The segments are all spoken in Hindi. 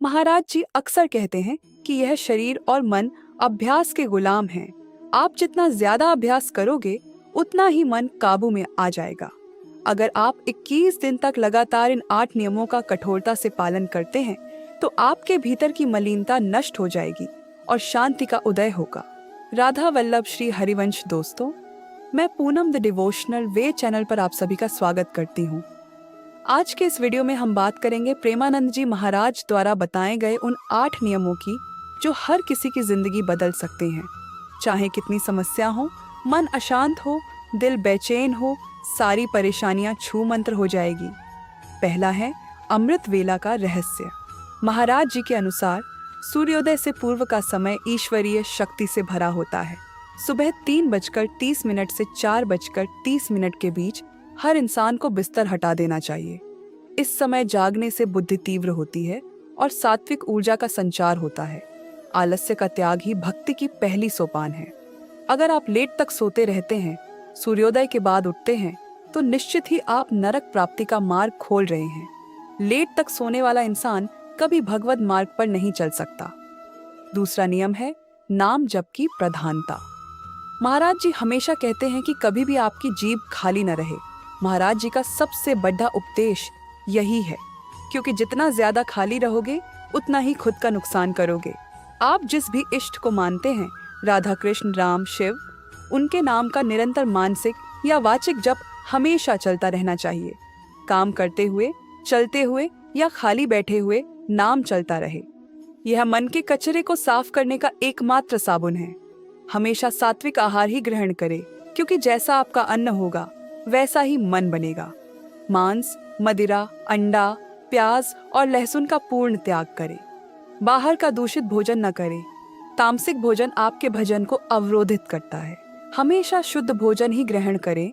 महाराज जी अक्सर कहते हैं कि यह शरीर और मन अभ्यास के गुलाम हैं। आप जितना ज्यादा अभ्यास करोगे उतना ही मन काबू में आ जाएगा। अगर आप 21 दिन तक लगातार इन 8 नियमों का कठोरता से पालन करते हैं तो आपके भीतर की मलिनता नष्ट हो जाएगी और शांति का उदय होगा। राधा वल्लभ श्री हरिवंश दोस्तों, मैं Poonam the devotional way channel पर आप सभी का स्वागत करती हूँ। आज के इस वीडियो में हम बात करेंगे प्रेमानंद जी महाराज द्वारा बताए गए उन 8 नियमों की जो हर किसी की जिंदगी बदल सकते हैं। चाहे कितनी समस्या हो, मन अशांत हो, दिल बेचैन हो, सारी परेशानियां छू मंत्र हो जाएगी। पहला है अमृत वेला का रहस्य। महाराज जी के अनुसार सूर्योदय से पूर्व का समय ईश्वरीय शक्ति से भरा होता है। सुबह 3:30 से 4:30 के बीच हर इंसान को बिस्तर हटा देना चाहिए। इस समय जागने से बुद्धि तीव्र होती है और सात्विक ऊर्जा का संचार होता है। आलस्य का त्याग ही भक्ति की पहली सोपान है। अगर आप लेट तक सोते रहते हैं, सूर्योदय के बाद उठते हैं, तो निश्चित ही आप नरक प्राप्ति का मार्ग खोल रहे हैं। लेट तक सोने वाला इंसान कभी भगवत मार्ग पर नहीं चल सकता। दूसरा नियम है नाम जप की प्रधानता। महाराज जी हमेशा कहते हैं कि कभी भी आपकी जीभ खाली न रहे। महाराज जी का सबसे बड़ा उपदेश यही है, क्योंकि जितना ज्यादा खाली रहोगे उतना ही खुद का नुकसान करोगे। आप जिस भी इष्ट को मानते हैं, राधा कृष्ण राम शिव, उनके नाम का निरंतर मानसिक या वाचिक जप हमेशा चलता रहना चाहिए। काम करते हुए, चलते हुए या खाली बैठे हुए नाम चलता रहे। यह मन के कचरे को साफ करने का एकमात्र साबुन है। हमेशा सात्विक आहार ही ग्रहण करें, क्योंकि जैसा आपका अन्न होगा वैसा ही मन बनेगा। मांस, मदिरा, अंडा, प्याज और लहसुन का पूर्ण त्याग करें। बाहर का दूषित भोजन न करें। तामसिक भोजन आपके भजन को अवरोधित करता है। हमेशा शुद्ध भोजन ही ग्रहण करें।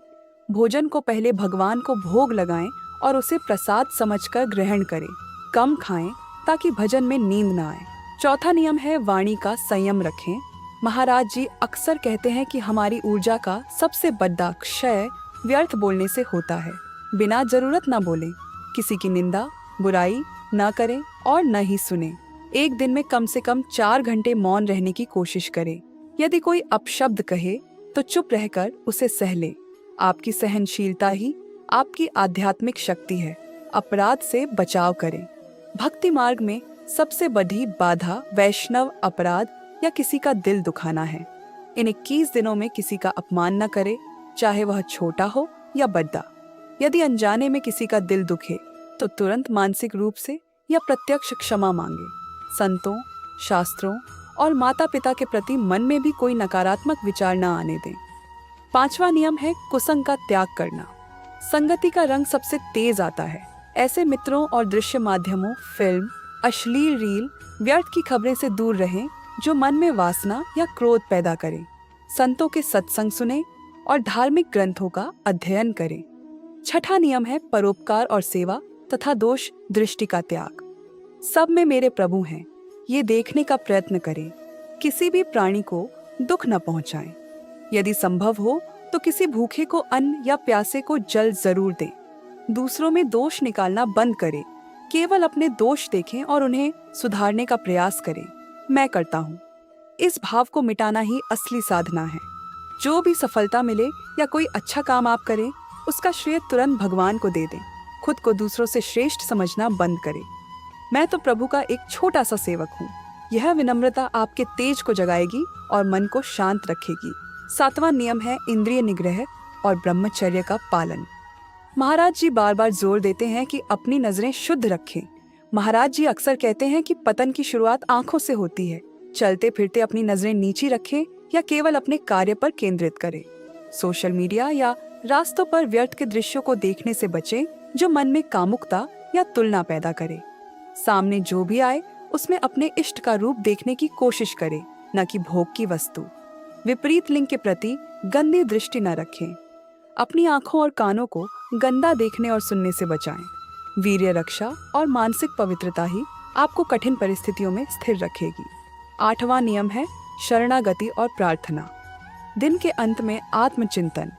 भोजन को पहले भगवान को भोग लगाएं और उसे प्रसाद समझकर ग्रहण करें। कम खाएं ताकि भजन में नींद न आए। चौथा नियम है वाणी का संयम रखें। महाराज जी अक्सर कहते हैं कि हमारी ऊर्जा का सबसे बड़ा क्षय व्यर्थ बोलने से होता है। बिना जरूरत न बोलें, किसी की निंदा, बुराई न करें और न ही सुने। एक दिन में कम से कम 4 घंटे मौन रहने की कोशिश करें। यदि कोई अपशब्द कहे तो चुप रहकर उसे सह ले। आपकी सहनशीलता ही आपकी आध्यात्मिक शक्ति है। अपराध से बचाव करें। भक्ति मार्ग में सबसे बड़ी बाधा वैष्णव अपराध या किसी का दिल दुखाना है। इन 21 दिनों में किसी का अपमान न करे, चाहे वह छोटा हो या बड़ा। यदि अनजाने में किसी का दिल दुखे तो तुरंत मानसिक रूप से या प्रत्यक्ष क्षमा मांगे। संतों, शास्त्रों और माता पिता के प्रति मन में भी कोई नकारात्मक विचार न आने दें। 5वां नियम है कुसंग का त्याग करना। संगति का रंग सबसे तेज आता है। ऐसे मित्रों और दृश्य माध्यमों, फिल्म, अश्लील रील, व्यर्थ की खबरें से दूर रहें जो मन में वासना या क्रोध पैदा करें। संतों के सत्संग सुने और धार्मिक ग्रंथों का अध्ययन करें। 6वां नियम है परोपकार और सेवा तथा दोष दृष्टि का त्याग। सब में मेरे प्रभु हैं, ये देखने का प्रयत्न करें। किसी भी प्राणी को दुख न पहुंचाएं। यदि संभव हो तो किसी भूखे को अन्न या प्यासे को जल जरूर दें। दूसरों में दोष निकालना बंद करें। केवल अपने दोष देखें और उन्हें सुधारने का प्रयास करें। मैं करता हूँ। इस भाव को मिटाना ही असली साधना है। जो भी सफलता मिले या कोई अच्छा काम आप करें, उसका श्रेय तुरंत भगवान को दे दें। खुद को दूसरों से श्रेष्ठ समझना बंद करें। मैं तो प्रभु का एक छोटा सा सेवक हूँ। यह विनम्रता आपके तेज को जगाएगी और मन को शांत रखेगी। 7वां नियम है इंद्रिय निग्रह और ब्रह्मचर्य का पालन। महाराज जी बार बार जोर देते हैं कि अपनी नजरें शुद्ध रखें। महाराज जी अक्सर कहते हैं कि पतन की शुरुआत आंखों से होती है। चलते फिरते अपनी नजरें नीची रखें या केवल अपने कार्य पर केंद्रित करें। सोशल मीडिया या रास्तों पर व्यर्थ के दृश्यों को देखने से बचें जो मन में कामुकता या तुलना पैदा करे। सामने जो भी आए उसमें अपने इष्ट का रूप देखने की कोशिश करें, न कि भोग की वस्तु। विपरीत लिंग के प्रति गंदी दृष्टि न रखें। अपनी आंखों और कानों को गंदा देखने और सुनने से बचाएं। वीर्य रक्षा और मानसिक पवित्रता ही आपको कठिन परिस्थितियों में स्थिर रखेगी। 8वां नियम है शरणागति और प्रार्थना। दिन के अंत में आत्मचिंतन।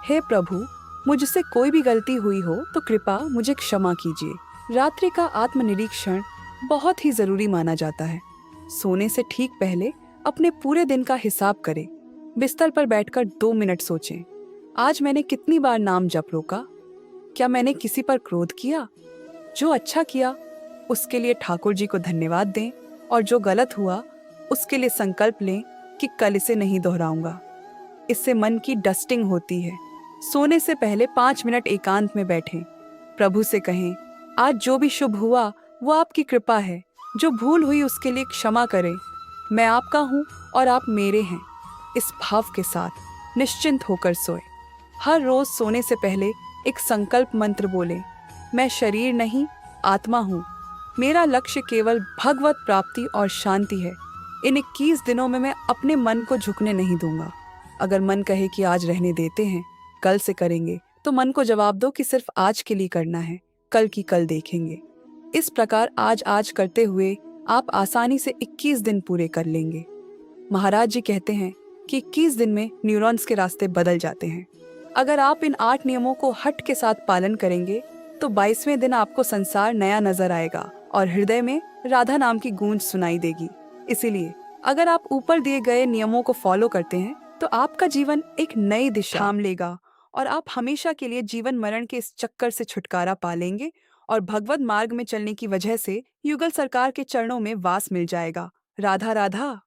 हे प्रभु, मुझसे कोई भी गलती हुई हो तो कृपा मुझे क्षमा कीजिए। रात्रि का आत्मनिरीक्षण बहुत ही जरूरी माना जाता है। सोने से ठीक पहले अपने पूरे दिन का हिसाब करें। बिस्तर पर बैठकर 2 मिनट सोचें, आज मैंने कितनी बार नाम जप रोका? क्या मैंने किसी पर क्रोध किया? जो अच्छा किया उसके लिए ठाकुर जी को धन्यवाद दें, और जो गलत हुआ उसके लिए संकल्प लें कि कल इसे नहीं दोहराऊंगा। इससे मन की डस्टिंग होती है। सोने से पहले 5 मिनट एकांत में बैठें। प्रभु से कहें, आज जो भी शुभ हुआ वो आपकी कृपा है। जो भूल हुई उसके लिए क्षमा करें। मैं आपका हूँ और आप मेरे हैं। इस भाव के साथ निश्चिंत होकर सोए। हर रोज सोने से पहले एक संकल्प मंत्र बोलें, मैं शरीर नहीं आत्मा हूँ। मेरा लक्ष्य केवल भगवत प्राप्ति और शांति है। इन 21 दिनों में मैं अपने मन को झुकने नहीं दूंगा। अगर मन कहे कि आज रहने देते हैं, कल से करेंगे, तो मन को जवाब दो कि सिर्फ आज के लिए करना है, कल की कल देखेंगे। इस प्रकार आज आज करते हुए आप आसानी से 21 दिन पूरे कर लेंगे। महाराज जी कहते हैं कि 21 दिन में न्यूरॉन्स के रास्ते बदल जाते हैं। अगर आप इन 8 नियमों को हट के साथ पालन करेंगे तो 22वें दिन आपको संसार नया नजर आएगा और हृदय में राधा नाम की गूंज सुनाई देगी। इसीलिए अगर आप ऊपर दिए गए नियमों को फॉलो करते हैं तो आपका जीवन एक नई दिशा थाम लेगा और आप हमेशा के लिए जीवन मरण के इस चक्कर से छुटकारा पा लेंगे और भगवत मार्ग में चलने की वजह से युगल सरकार के चरणों में वास मिल जाएगा। राधा राधा।